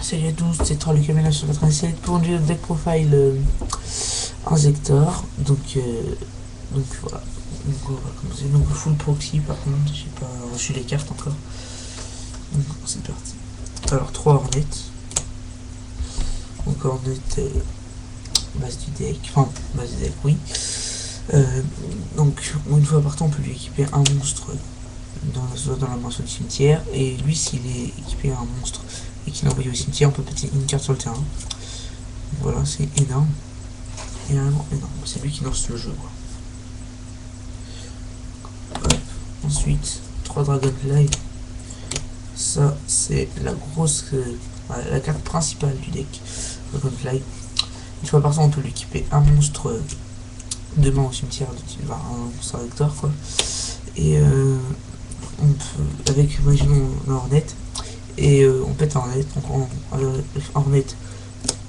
Salut à tous, c'est Troll Camilla sur 87 pour le deck profile Inzektor. Donc voilà. Donc on va commencer. Donc full proxy par contre, j'ai pas reçu les cartes encore. Donc c'est parti. Alors 3 Hornet. Donc Hornet base du deck. Enfin base du deck oui. Donc une fois par temps on peut lui équiper un monstre dans la mention du cimetière, et lui s'il est équipé à un monstre et qu'il est envoyé au cimetière, on peut péter une carte sur le terrain. Voilà, c'est énorme. Énorme. C'est lui qui lance le jeu, quoi. Ouais. Ensuite, 3 Dragonfly. Ça, c'est la grosse... la carte principale du deck. Dragonfly. Une fois par temps, on peut lui équiper un monstre de main au cimetière, un monstre Inzektor, quoi. Et on peut, avec, imaginons, un Hornet. Et on pète un Hornet, donc Hornet,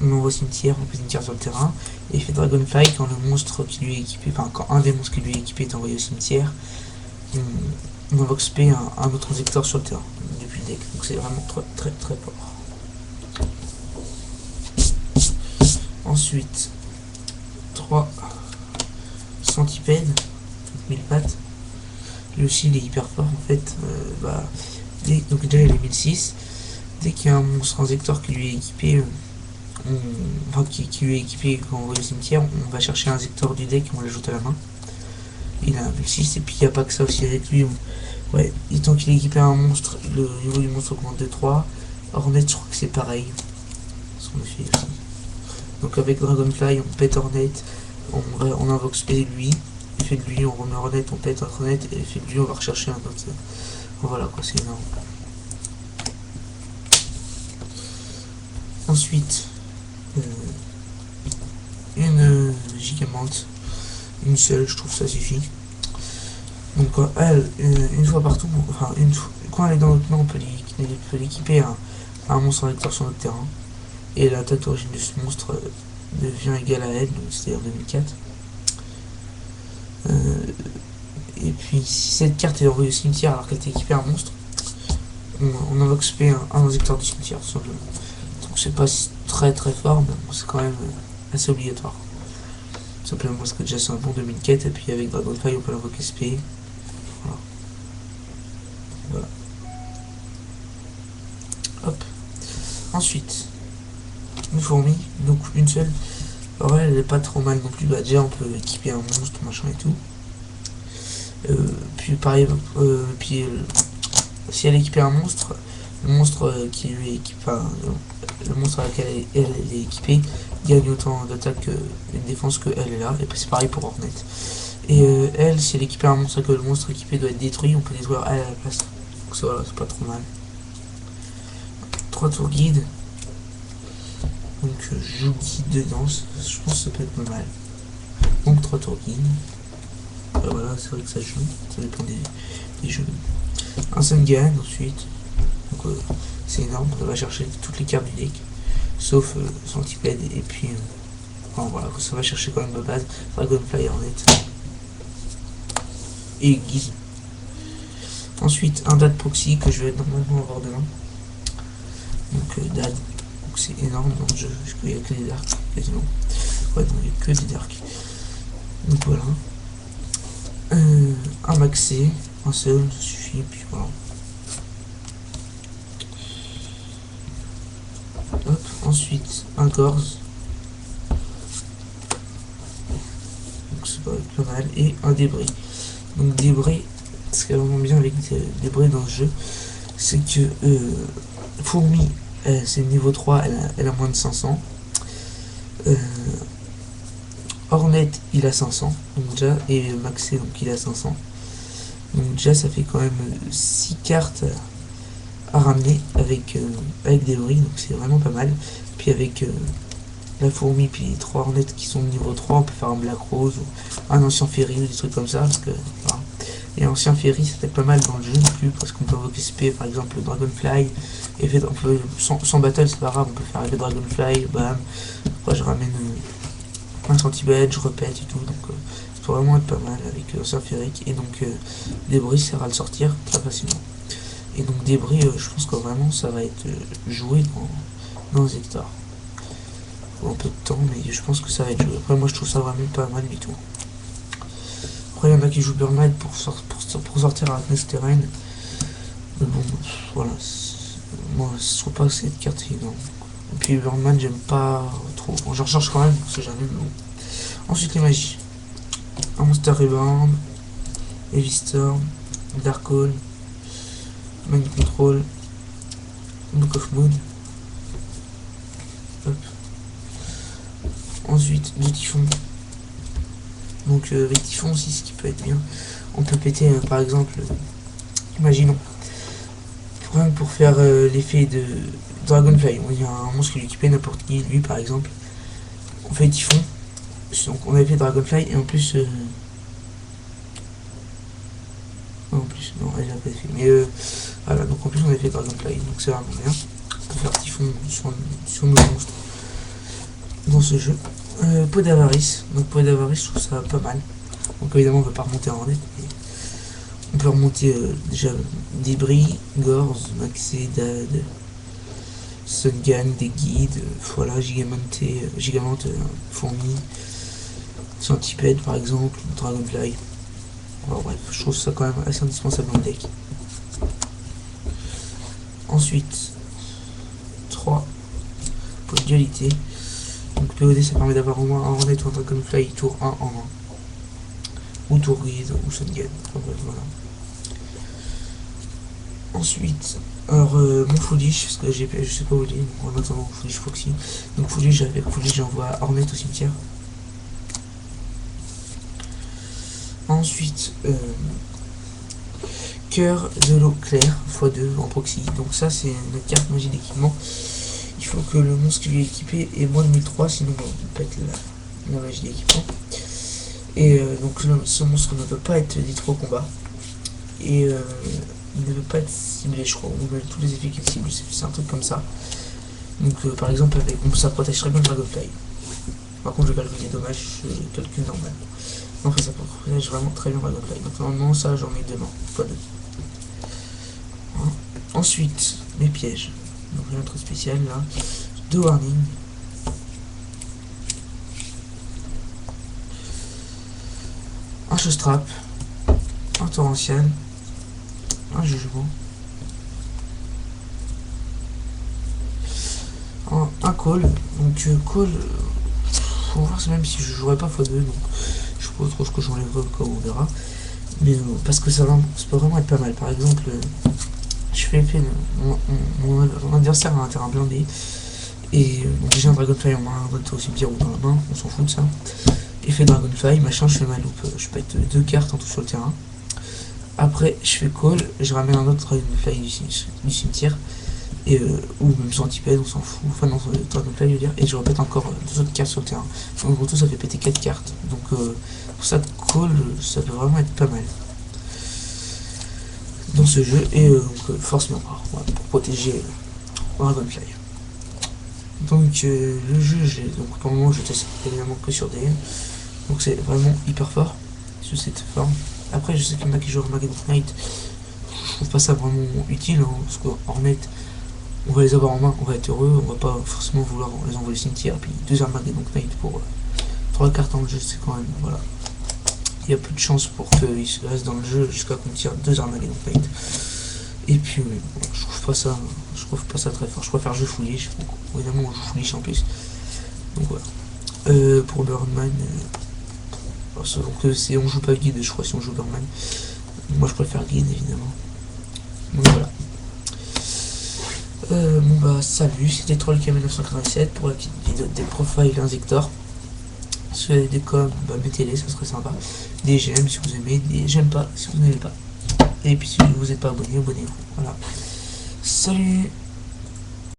on envoie au cimetière, on pète une carte sur le terrain, et il fait Dragonfly quand le monstre qui lui est équipé, enfin quand un des monstres qui lui est équipé est envoyé au cimetière, on invoque spé un autre Inzektor sur le terrain, depuis le deck, donc c'est vraiment très fort. Ensuite, 3 Centipèdes, 1000 pattes, lui aussi il est hyper fort en fait, donc déjà il est 1006. Dès qu'il y a un monstre Inzektor qui lui est équipé, qui lui est équipé quand on va au cimetière, on va chercher un Inzektor du deck et on l'ajoute à la main. Il a un 1006, et puis il n'y a pas que ça aussi avec lui. Ouais, et tant qu'il est équipé à un monstre, le niveau du monstre augmente de 3. Hornet, je crois que c'est pareil. Ce qu'on fait aussi. Donc avec Dragonfly, on pète Hornet, on invoque spé de lui, effet de lui, on remet Hornet, on pète Hornet, et effet de lui, on va rechercher un autre. Voilà quoi, c'est énorme. Ensuite, une Gigamante, une seule, je trouve ça suffit. Donc elle, une fois partout, enfin quand elle est dans notre main, on peut l'équiper à un monstre Inzektor sur notre terrain. Et l'attaque d'origine de ce monstre devient égale à elle, donc c'était en 2004. Et puis si cette carte est envoyée au cimetière alors qu'elle est équipée à un monstre, on invoque spé un Inzektor du cimetière, tout simplement. Donc c'est pas très fort, mais c'est quand même assez obligatoire. Tout simplement parce que déjà c'est un bon 2004, et puis avec Dragonfly on peut l'invoquer spé. Voilà. Hop. Ensuite, une fourmi, donc une seule. Alors elle est pas trop mal non plus, déjà on peut équiper un monstre, machin et tout. Puis pareil, si elle est équipée à un monstre, le monstre qui lui est équipé, le monstre à laquelle elle est équipée gagne autant d'attaque et de défense que elle est là, et c'est pareil pour Hornet. Et elle, si elle est équipée à un monstre et que le monstre équipé doit être détruit, on peut détruire elle à la place. Donc voilà, c'est pas trop mal. 3 tours guide. Donc joue guide de danse, je pense que ça peut être pas mal. Donc 3 tours guide. Voilà, c'est vrai que ça joue, ça dépend des jeux. Un Sungan ensuite. Donc c'est énorme, ça va chercher toutes les cartes du deck. Sauf Centipède, et puis enfin, voilà, ça va chercher quand même de base. Dragonfly, Hornet. Et guide. Ensuite un Dad Proxy que je vais normalement avoir demain. Donc Dad. C'est énorme dans le jeu, parce qu'il n'y a que des darks, quasiment. Ouais, non, il n'y a que des darks. Donc voilà. Un maxé, un seul, ça suffit, puis voilà. Hop, ensuite, un Gorz. Donc c'est pas mal. Et un débris. Donc débris, ce qui est vraiment bien avec débris dans le jeu, c'est que fourmi, c'est niveau 3, elle a moins de 500. Hornet, il a 500, donc déjà, et Maxé, donc il a 500. Donc déjà, ça fait quand même 6 cartes à ramener avec débris, donc c'est vraiment pas mal. Puis avec la fourmi, puis les 3 Hornets qui sont de niveau 3, on peut faire un Black Rose, ou un ancien Ferry, ou des trucs comme ça, parce que voilà. Et ancien Ferry, c'était pas mal dans le jeu non plus, parce qu'on peut invoquer SP, par exemple le Dragonfly, et on peut, sans battle, c'est pas grave, on peut faire le Dragonfly, bam. Après, je ramène un Centipède, je repète et tout, donc ça peut vraiment être pas mal avec ancien Ferry. Et donc, débris, ça va le sortir très facilement. Et donc, débris, je pense que vraiment, ça va être joué dans Hector. Faut un peu de temps, mais je pense que ça va être joué. Après, moi je trouve ça vraiment pas mal du tout. Après, il y en a qui jouent Burn pour sortir à Nesteren. Mais bon, voilà. Moi, je trouve pas que cette carte est énorme. Et puis Burnman, j'aime pas trop. Bon, je recharge quand même, on sait jamais. Bon. Ensuite, les magies. Un Monster Reborn, Heavy Storm, Darkhold, Mind Control, Book of Moon. Hop. Ensuite, du Typhon. Donc, avec Typhon aussi, ce qui peut être bien. On peut péter, par exemple, imaginons, rien que pour faire l'effet de Dragonfly. Il y a un monstre qui lui équipait n'importe qui, lui par exemple. On fait Typhon. Donc, on avait fait Dragonfly et en plus. Non, elle n'a pas fait. Mais voilà, donc en plus on avait fait Dragonfly. Donc c'est vraiment bien. On peut faire Typhon sur nos monstres dans ce jeu. Peau d'avarice. Donc peau d'avarice, je trouve ça pas mal. Donc évidemment on ne peut pas remonter en net. Mais on peut remonter déjà Débris, Gorz, Maxedad, Sungan, des guides, voilà, Gigamente, Fourmi, Centipede par exemple, Dragonfly. Alors, bref, je trouve ça quand même assez indispensable dans le deck. Ensuite, 3 pour dualité. Donc POD ça permet d'avoir au moins un Hornet ou un Dragonfly tour 1 en 1. Ou tour guide ou Sungan. Enfin, bref, voilà. Ensuite, alors mon Foolish, parce que je sais pas où il est, en attendant Foolish Foxy. Donc Foolish, avec Foolish j'envoie Hornet au cimetière. Ensuite, Cœur de l'eau claire, x2 en proxy. Donc ça c'est une carte magie d'équipement. Il faut que le monstre qui lui est équipé ait moins de 1003, sinon on pète la magie d'équipement. Et donc ce monstre ne peut pas être détruit au combat. Et il ne veut pas être ciblé, je crois, ou même tous les effets qu'il cible, c'est un truc comme ça. Donc par exemple, ça protège très bien le Dragonfly. Par contre, je calcule les dommages, je calcule normal. Donc ça protège vraiment très bien le Dragonfly. Donc normalement, ça j'en ai 2 mains, x2. Hein. Ensuite, les pièges. Donc rien de très spécial là. 2 warnings. Un Showstrap. Un Torrential. Un Jugement. Un Call. Donc Call, faut voir même si je jouerai pas x2, donc je sais pas trop ce que j'enlèverai, on verra. Mais parce que ça peut vraiment être pas mal. Par exemple, je fais effet mon adversaire a un terrain blindé. Et donc j'ai un Dragonfly en main, un autre au cimetière ou dans la main, on s'en fout de ça. Effet Dragonfly, machin, je fais ma loupe, je pète 2 cartes en tout sur le terrain. Après, je fais Call, je ramène un autre Dragonfly du cimetière. Et, ou même Centipede, on s'en fout, enfin non, Dragonfly je veux dire, et je répète encore 2 autres cartes sur le terrain. Donc pour tout ça fait péter 4 cartes. Donc pour ça, Call, ça peut vraiment être pas mal dans ce jeu. Et force mémoire, voilà, pour protéger Dragonfly. Donc le jeu, donc pour le moment je teste évidemment que sur DM. Donc c'est vraiment hyper fort sur cette forme. Après je sais qu'il y en a qui jouent Armageddon Knight. Je trouve pas ça vraiment utile, hein, parce que Hornet, on va les avoir en main, on va être heureux, on va pas forcément vouloir les envoyer au cimetière. Et puis 2 Armageddon Knight pour 3 cartes dans le jeu, c'est quand même, voilà. Il y a peu de chance pour qu'ils restent dans le jeu jusqu'à qu'on tire 2 Armageddon Knight. Et puis je trouve pas ça très fort. Je préfère jouer Foolish. Évidemment on joue Foolish en plus. Donc voilà. Pour Burnman, on joue pas guide, je crois, si on joue Burnman. Moi je préfère guide évidemment. Donc voilà. Bon bah salut, c'était TrollK1987 pour la petite vidéo des Profile Inzektor. Si vous avez des coms, bah mettez-les, ça serait sympa. Des j'aime si vous aimez, des j'aime pas si vous n'aimez pas. Et puis si vous n'êtes pas abonné, abonnez-vous. Voilà. Salut!